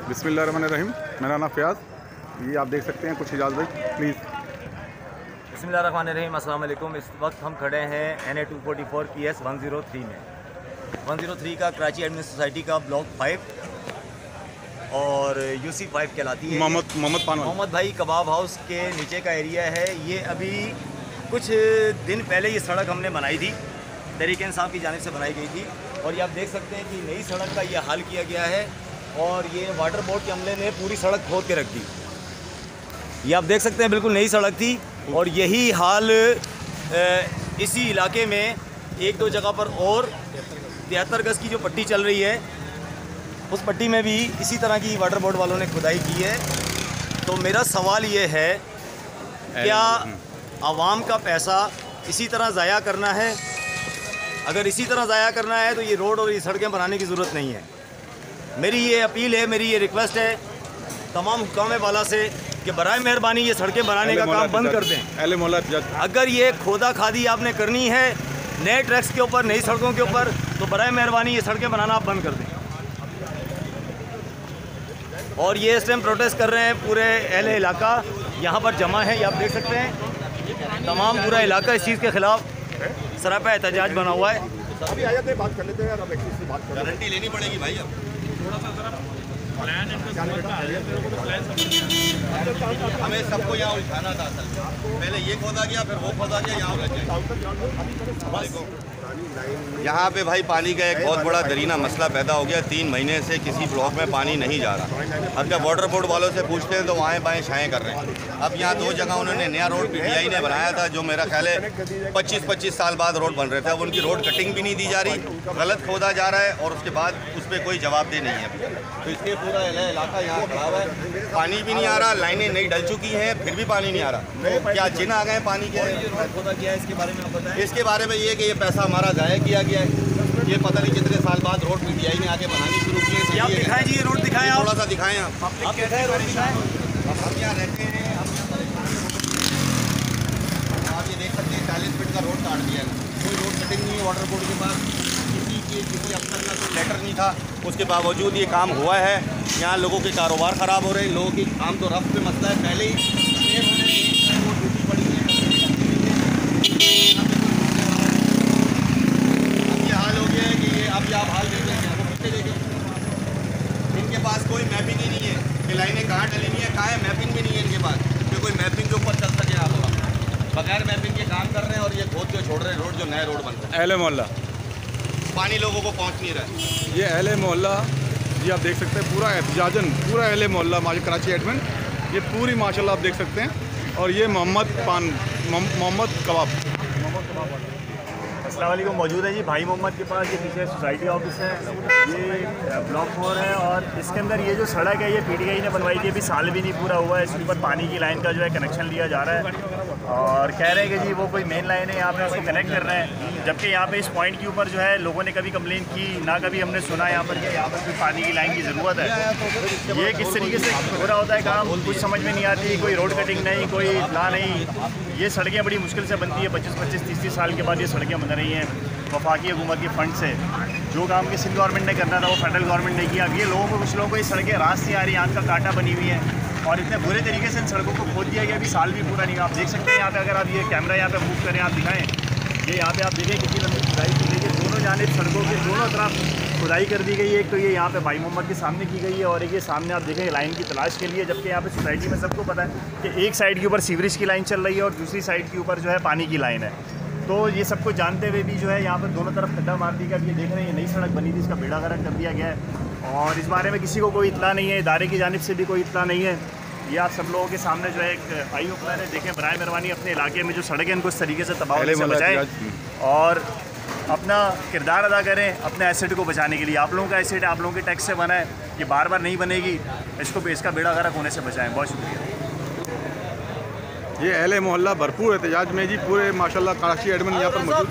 बिस्मिल्लाहिर्रहमानिर्रहीम। मेरा नाम फ़याज़, ये आप देख सकते हैं कुछ हिजाज़ भाई प्लीज़। बिस्मिल्लाहिर्रहमानिर्रहीम। अस्सलाम वालेकुम। इस वक्त हम खड़े हैं NA 244 PS 103 में। 103 का कराची एडमिन सोसाइटी का ब्लॉक 5 और UC 5 कहलाती है। मोहम्मद भाई कबाब हाउस के नीचे का एरिया है ये। अभी कुछ दिन पहले ये सड़क हमने बनाई थी, तहरीक इंसाफ की जानिब से बनाई गई थी, और ये आप देख सकते हैं कि नई सड़क का ये हाल किया गया है। और ये वाटर बोर्ड के अमले ने पूरी सड़क खोद के रख दी। ये आप देख सकते हैं बिल्कुल नई सड़क थी, और यही हाल इसी इलाके में एक दो जगह पर और 73 गज की जो पट्टी चल रही है, उस पट्टी में भी इसी तरह की वाटर बोर्ड वालों ने खुदाई की है। तो मेरा सवाल ये है, क्या आवाम का पैसा इसी तरह ज़ाया करना है? अगर इसी तरह ज़ाया करना है तो ये रोड और ये सड़कें बनाने की ज़रूरत नहीं है। मेरी ये अपील है, मेरी ये रिक्वेस्ट है तमाम हुक्काम वाला से कि बराए मेहरबानी ये सड़कें बनाने का काम बंद कर दें। अगर ये खोदा खादी आपने करनी है नए ट्रैक्स के ऊपर, नई सड़कों के ऊपर, तो बराए मेहरबानी ये सड़कें बनाना आप बंद कर दें। और ये इस टाइम प्रोटेस्ट कर रहे हैं पूरे अहले इलाका यहाँ पर जमा है। ये आप देख सकते हैं तमाम पूरा इलाका इस चीज़ के ख़िलाफ़ सरापा एहतजाज बना हुआ है। अभी आ जाते हैं, बात कर लेते हैं यार, अब एक चीज़ से बात कर, गारंटी लेनी पड़ेगी भाई। अब थोड़ा सा ज़रा प्लान हमें सबको यहाँ उठाना था। असल पहले ये खोदा गया, फिर वो खोदा गया, यहाँ यहाँ पे भाई पानी का एक बहुत बड़ा दरीना मसला पैदा हो गया। 3 महीने से किसी ब्लॉक में पानी नहीं जा रहा। और जब वाटर बोर्ड वालों से पूछते हैं तो वहाँ बाएँ छाएँ कर रहे हैं। अब यहाँ 2 जगह उन्होंने नया रोड PTI ने बनाया था, जो मेरा ख्याल है 25 साल बाद रोड बन रहे थे। अब उनकी रोड कटिंग भी नहीं दी जा रही, गलत खोदा जा रहा है, और उसके बाद उस पर कोई जवाबदेही नहीं है। तो इसलिए पूरा इलाका यहाँ खड़ा हुआ है, पानी भी नहीं आ रहा, लाइनें नहीं डल चुकी हैं, फिर भी पानी नहीं आ रहा। तो क्या जिन आ गए पानी के? खोदा किया है इसके बारे में आप बताएं। इसके बारे में ये कि ये पैसा हमारा ज़ाया किया गया है। ये पता नहीं कितने साल बाद रोड PTI ने आके बनानी शुरू की है। आप दिखाएं जी, ये रोड दिखाएं, थोड़ा सा दिखाएं आप दिखाएं रोड दिखाएं। हम यहाँ रहते हैं, आप ये देख सकते हैं 40 फीट का रोड काट दिया है। कोई रोड कटिंग नहीं है वाटर बोर्ड के पास, किसी अफसर का कोई लेटर नहीं था, उसके बावजूद ये काम हुआ है। यहाँ लोगों के कारोबार ख़राब हो रहे हैं, लोगों की काम तो रफ्त पे मसला है। पहले ही आप हाल देखें, इनके पास कोई मैपिंग ही नहीं है कि लाइनें कहाँ डलेनी है, कहाँ है, मैपिंग भी नहीं है इनके पास कि कोई मैपिंग के ऊपर चल सके। आप बगैर मैपिंग के काम कर रहे हैं और ये खोद के छोड़ रहे हैं रोड, जो नया रोड बन रहा है। अहले मोहल्ला पानी लोगों को पहुँच नहीं रहा है। ये अहले मोहल्ला जी आप देख सकते हैं, पूरा एहतजाजन पूरा अहले मोहल्ला कराची एडमिन, ये पूरी माशाल्लाह आप देख सकते हैं। और ये मोहम्मद कबाब अस्सलाम वालेकुम मौजूद है जी भाई मोहम्मद के पास। ये पीछे सोसाइटी ऑफिस है, ये ब्लॉक 4 है, और इसके अंदर ये जो सड़क है ये PTI ने बनवाई थी। अभी साल भी नहीं पूरा हुआ है। इसके ऊपर पानी की लाइन का जो है कनेक्शन लिया जा रहा है, और कह रहे हैं कि जी वो कोई मेन लाइन है, यहाँ पे उसको कनेक्ट कर रहे हैं। जबकि यहाँ पे इस पॉइंट के ऊपर जो है लोगों ने कभी कंप्लेन की ना, कभी हमने सुना यहाँ पर कि यहाँ पर कोई पानी की लाइन की ज़रूरत है। ये किस तरीके से हो रहा होता है काम, कुछ समझ में नहीं आती। कोई रोड कटिंग नहीं, कोई इतना नहीं। ये सड़कें बड़ी मुश्किल से बनती है। 25-25, 30-30 साल के बाद ये सड़कें बन रही हैं वफाकी हुकूमत के फ़ंड से। जो काम कि सिंध गवर्नमेंट ने करना था वो फेडरल गवर्नमेंट ने किया। अब ये लोगों को, कुछ लोगों को ये सड़कें रास नहीं आ रही, आँख का कांटा बनी हुई है, और इतने बुरे तरीके से इन सड़कों को खोद दिया गया। अभी साल भी पूरा नहीं हुआ। आप देख सकते हैं यहाँ पे, अगर आप ये कैमरा यहाँ पे मूव करें, आप दिखाएं, ये यहाँ पे आप देखें कितनी लंबी खुदाई की गई है। दोनों जानिब सड़कों के दोनों तरफ खुदाई कर दी गई है। एक तो ये यहाँ पे भाई मोहम्मद के सामने की गई है, और एक ये सामने आप देखें लाइन की तलाश के लिए। जबकि यहाँ पे सोसाइटी में सबको पता है कि एक साइड के ऊपर सीवरेज की लाइन चल रही है और दूसरी साइड के ऊपर जो है पानी की लाइन है। तो ये सब कुछ जानते हुए भी जो है यहाँ पर दोनों तरफ खड्डा मार दिया गया। ये देख रहे हैं, ये नई सड़क बनी थी, इसका बेड़ा गर्क कर दिया गया है, और इस बारे में किसी को कोई इत्तला नहीं है, इदारे की जानिब से भी कोई इत्तला नहीं है। ये आप सब लोगों के सामने जो है एक आई ओपनर है। देखें, बराए मेहरबानी अपने इलाके में जो सड़कें हैं इनको इस तरीके से तबाह से बचाएं और अपना किरदार अदा करें अपने एसेट को बचाने के लिए। आप लोगों का एसेट है, आप लोगों के टैक्स से बना है, ये बार बार नहीं बनेगी। इसका बेड़ा गर्क होने से बचाएं। बहुत शुक्रिया। ये अहले मोहल्ला भरपूर एहतजाज में जी, पूरे माशाल्लाह कराची एडमिन यहाँ पर मौजूद।